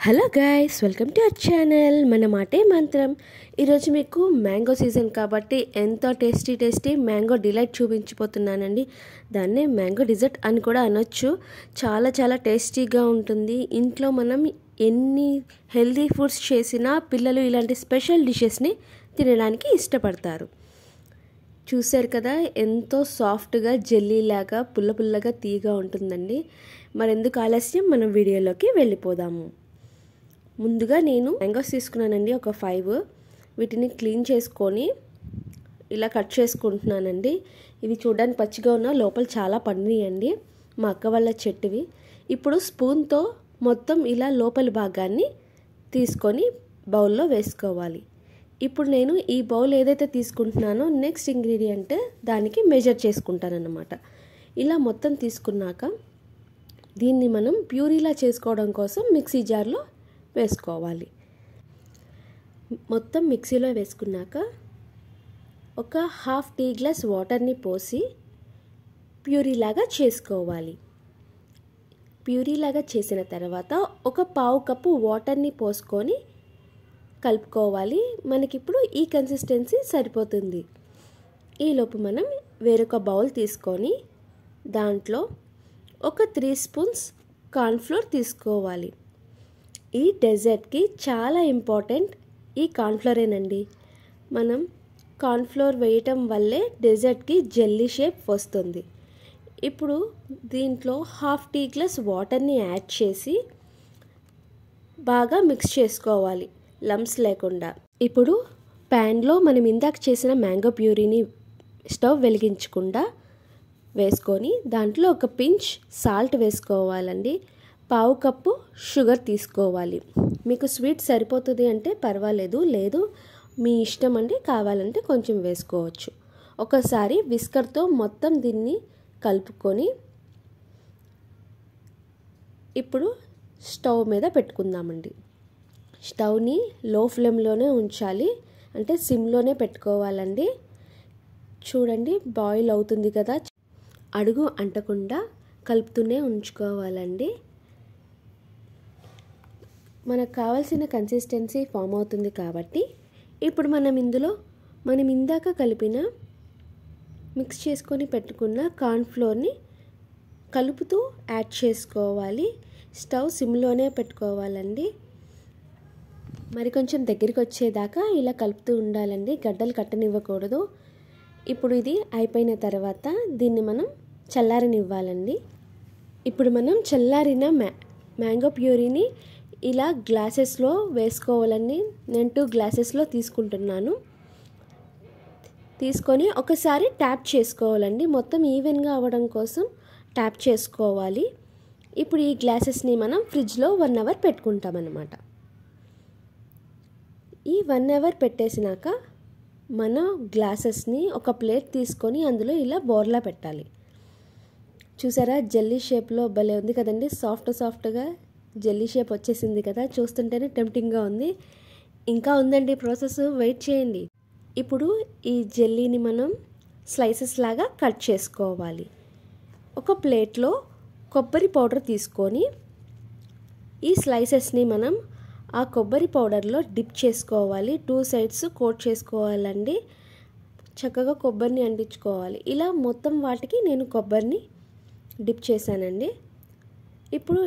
Hello guys, welcome to our channel మన మాటే మంత్రం. ఈరోజు మీకు మ్యాంగో సీజన్ కాబట్టి ఎంతో టేస్టీ మ్యాంగో డిలైట్ చూపించిపోతున్నానండి. దాన్నే మ్యాంగో డిజర్ట్ అని కూడా అనొచ్చు. చాలా టేస్టీగా ఉంటుంది. ఇంట్లో మనం ఎన్ని హెల్దీ ఫుడ్స్ చేసినా పిల్లలు ఇలాంటి స్పెషల్ డిషెస్ని తినడానికి ఇష్టపడతారు. చూశారు కదా, ఎంతో సాఫ్ట్గా జెల్లీలాగా పుల్లగా తీయగా ఉంటుందండి. మరెందుకు ఆలస్యం, మనం వీడియోలోకి వెళ్ళిపోదాము. ముందుగా నేను మ్యాంగోస్ తీసుకున్నానండి, ఒక 5. వీటిని క్లీన్ చేసుకొని ఇలా కట్ చేసుకుంటున్నానండి. ఇవి చూడడానికి పచ్చిగా ఉన్న లోపల చాలా పండినాయండి, మా అక్క వాళ్ళ చెట్టువి. ఇప్పుడు స్పూన్తో మొత్తం ఇలా లోపలి భాగాన్ని తీసుకొని బౌల్లో వేసుకోవాలి. ఇప్పుడు నేను ఈ బౌల్ ఏదైతే తీసుకుంటున్నానో నెక్స్ట్ ఇంగ్రీడియంట్ దానికి మెజర్ చేసుకుంటాను అన్నమాట. ఇలా మొత్తం తీసుకున్నాక దీన్ని మనం ప్యూరీలా చేసుకోవడం కోసం మిక్సీ జార్లో వేసుకోవాలి. మొత్తం మిక్సీలో వేసుకున్నాక ఒక ½ టీ గ్లాస్ వాటర్ని పోసి ప్యూరీలాగా చేసుకోవాలి. ప్యూరీలాగా చేసిన తర్వాత ఒక ½ కప్పు వాటర్ని పోసుకొని కలుపుకోవాలి. మనకిప్పుడు ఈ కన్సిస్టెన్సీ సరిపోతుంది. ఈలోపు మనం వేరొక బౌల్ తీసుకొని దాంట్లో ఒక 3 స్పూన్స్ కార్న్ఫ్లోర్ తీసుకోవాలి. ఈ డెజర్ట్కి చాలా ఇంపార్టెంట్ ఈ కార్న్ఫ్లోరేనండి. మనం కార్న్ఫ్లోర్ వేయటం వల్లే డెజర్ట్కి జెల్లీ షేప్ వస్తుంది. ఇప్పుడు దీంట్లో ½ టీ గ్లాస్ వాటర్ని యాడ్ చేసి బాగా మిక్స్ చేసుకోవాలి, లంప్స్ లేకుండా. ఇప్పుడు ప్యాన్లో మనం ఇందాక చేసిన మ్యాంగో ప్యూరీని స్టవ్ వెలిగించకుండా వేసుకొని దాంట్లో ఒక పించ్ సాల్ట్ వేసుకోవాలండి. ½ కప్పు షుగర్ తీసుకోవాలి. మీకు స్వీట్ సరిపోతుంది అంటే పర్వాలేదు, లేదు మీ ఇష్టం అండి, కావాలంటే కొంచెం వేసుకోవచ్చు. ఒకసారి విస్కర్తో మొత్తం దీన్ని కలుపుకొని ఇప్పుడు స్టవ్ మీద పెట్టుకుందామండి. స్టవ్ని లో ఫ్లేమ్లోనే ఉంచాలి, అంటే సిమ్లోనే పెట్టుకోవాలండి. చూడండి, బాయిల్ అవుతుంది కదా, అడుగు అంటకుండా కలుపుతూనే ఉంచుకోవాలండి. మనకు కావాల్సిన కన్సిస్టెన్సీ ఫామ్ అవుతుంది కాబట్టి ఇప్పుడు మనం ఇందాక కలిపిన మిక్స్ చేసుకొని పెట్టుకున్న కార్న్ఫ్లోర్ని కలుపుతూ యాడ్ చేసుకోవాలి. స్టవ్ సిమ్లోనే పెట్టుకోవాలండి. మరి కొంచెం దగ్గరికి వచ్చేదాకా ఇలా కలుపుతూ ఉండాలండి, గడ్డలు కట్టనివ్వకూడదు. ఇప్పుడు ఇది అయిపోయిన తర్వాత దీన్ని మనం చల్లారనివ్వాలండి. ఇప్పుడు మనం చల్లారిన మ్యాంగో ప్యూరీని ఇలా గ్లాసెస్లో వేసుకోవాలండి. నేను 2 గ్లాసెస్లో తీసుకుంటున్నాను. తీసుకొని ఒకసారి ట్యాప్ చేసుకోవాలండి, మొత్తం ఈవెన్గా అవ్వడం కోసం ట్యాప్ చేసుకోవాలి. ఇప్పుడు ఈ గ్లాసెస్ని మనం ఫ్రిడ్జ్లో 1 అవర్ పెట్టుకుంటామన్నమాట. ఈ 1 అవర్ పెట్టేసినాక మన గ్లాసెస్ని ఒక ప్లేట్ తీసుకొని అందులో ఇలా బోర్లా పెట్టాలి. చూసారా, జెల్లీ షేప్లో భలే ఉంది కదండి, సాఫ్ట్గా జెల్లీ షేప్ వచ్చేసింది కదా, చూస్తుంటేనే టెంప్టింగ్గా ఉంది. ఇంకా ఉందండి ప్రాసెస్, వెయిట్ చేయండి. ఇప్పుడు ఈ జెల్లీని మనం స్లైసెస్ లాగా కట్ చేసుకోవాలి. ఒక ప్లేట్లో కొబ్బరి పౌడర్ తీసుకొని ఈ స్లైసెస్ని మనం ఆ కొబ్బరి పౌడర్లో డిప్ చేసుకోవాలి. 2 సైడ్స్ కోట్ చేసుకోవాలండి. చక్కగా కొబ్బరిని అంటించుకోవాలి. ఇలా మొత్తం వాటికి నేను కొబ్బరిని డిప్ చేశానండి. ఇప్పుడు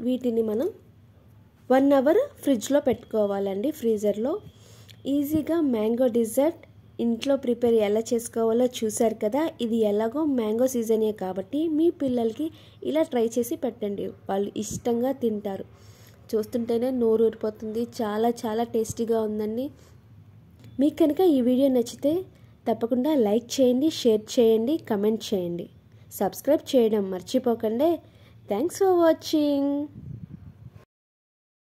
వీటిని మనం 1 అవర్ ఫ్రిడ్జ్లో పెట్టుకోవాలండి, ఫ్రీజర్లో. ఈజీగా మ్యాంగో డిజర్ట్ ఇంట్లో ప్రిపేర్ ఎలా చేసుకోవాలో చూసారు కదా. ఇది ఎలాగో మ్యాంగో సీజనే కాబట్టి మీ పిల్లలకి ఇలా ట్రై చేసి పెట్టండి, వాళ్ళు ఇష్టంగా తింటారు. చూస్తుంటేనే నోరు ఊరిపోతుంది, చాలా టేస్టీగా ఉందండి. మీకు కనుక ఈ వీడియో నచ్చితే తప్పకుండా లైక్ చేయండి, షేర్ చేయండి, కమెంట్ చేయండి, సబ్స్క్రైబ్ చేయడం మర్చిపోకండి. Thanks for watching.